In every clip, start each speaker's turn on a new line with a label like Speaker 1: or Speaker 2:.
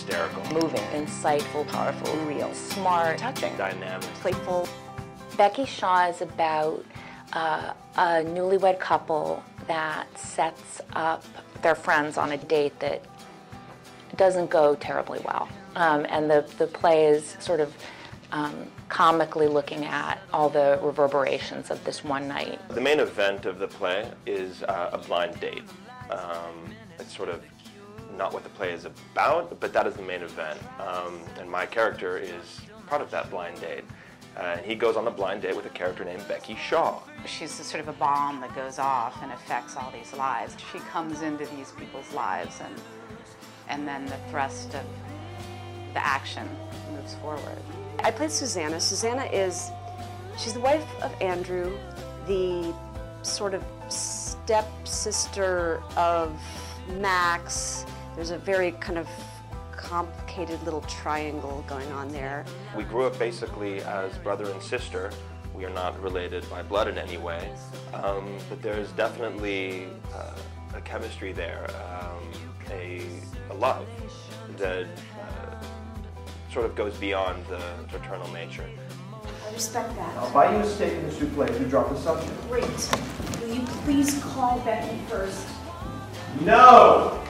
Speaker 1: hysterical.
Speaker 2: Moving, insightful, powerful, real, smart,
Speaker 1: Touching. Dynamic.
Speaker 2: playful. Becky Shaw is about a newlywed couple that sets up their friends on a date that doesn't go terribly well. And the play is sort of comically looking at all the reverberations of this one night.
Speaker 1: The main event of the play is a blind date. It's sort of not what the play is about, but that is the main event. And my character is part of that blind date. And he goes on a blind date with a character named Becky Shaw.
Speaker 3: She's sort of a bomb that goes off and affects all these lives. She comes into these people's lives, and then the thrust of the action moves forward.
Speaker 4: I played Susanna. Susanna she's the wife of Andrew, the sort of stepsister of Max. There's a very kind of complicated little triangle going on there.
Speaker 1: We grew up basically as brother and sister. We are not related by blood in any way, but there's definitely a chemistry there, a love that sort of goes beyond the fraternal nature.
Speaker 5: I respect that.
Speaker 6: I'll buy you a steak and a souffle if you drop the subject.
Speaker 5: Great. Will you please call Becky first?
Speaker 6: No!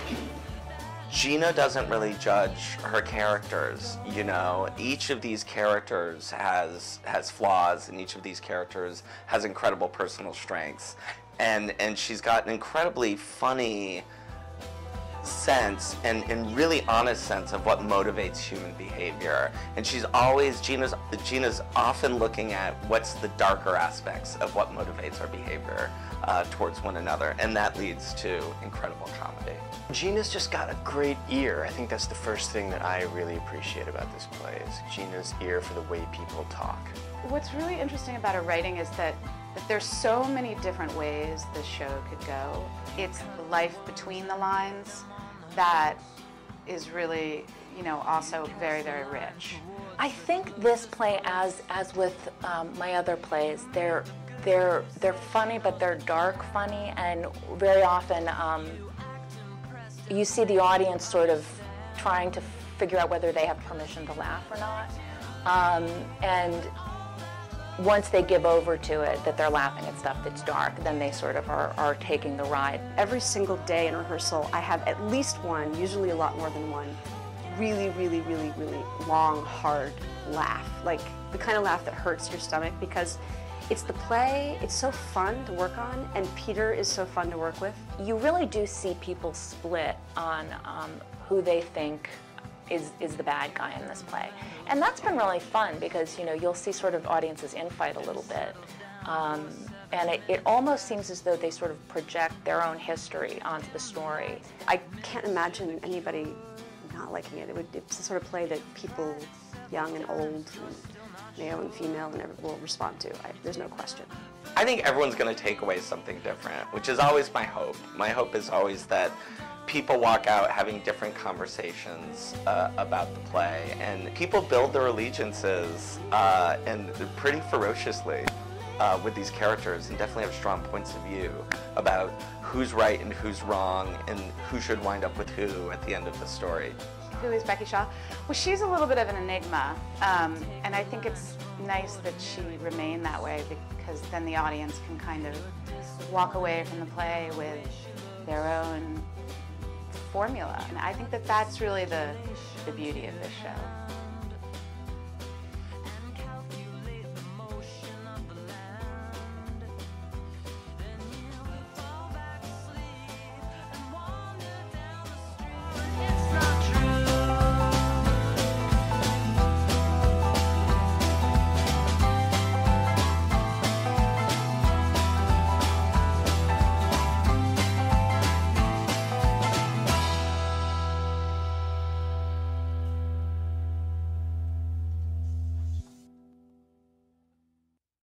Speaker 7: Gina doesn't really judge her characters, you know. Each of these characters has flaws, and each of these characters has incredible personal strengths. And she's got an incredibly funny sense and really honest sense of what motivates human behavior. And Gina's often looking at what's the darker aspects of what motivates our behavior towards one another, and that leads to incredible comedy.
Speaker 8: Gina's just got a great ear. I think that's the first thing that I really appreciate about this play is Gina's ear for the way people talk.
Speaker 3: What's really interesting about her writing is that there's so many different ways the show could go. It's life between the lines that is really, you know, also very, very rich.
Speaker 2: I think this play, as with my other plays, they're funny, but they're dark funny, and very often you see the audience sort of trying to figure out whether they have permission to laugh or not. And once they give over to it, that they're laughing at stuff that's dark, then they sort of are taking the ride.
Speaker 4: Every single day in rehearsal, I have at least one, usually a lot more than one, really, really, really, really long, hard laugh. Like the kind of laugh that hurts your stomach, because it's the play, it's so fun to work on, and Peter is so fun to work with.
Speaker 2: You really do see people split on who they think is the bad guy in this play. And that's been really fun because, you know, you'll see sort of audiences infight a little bit. And it almost seems as though they sort of project their own history onto the story.
Speaker 4: I can't imagine anybody not liking it. It's the sort of play that people, young and old, and male and female, will respond to. There's no question.
Speaker 7: I think everyone's going to take away something different, which is always my hope. My hope is always that people walk out having different conversations about the play, and people build their allegiances and pretty ferociously with these characters, and definitely have strong points of view about who's right and who's wrong, and who should wind up with who at the end of the story.
Speaker 3: Who is Becky Shaw? Well, she's a little bit of an enigma, and I think it's nice that she remained that way, because then the audience can kind of walk away from the play with their own formula. And I think that that's really the beauty of this show.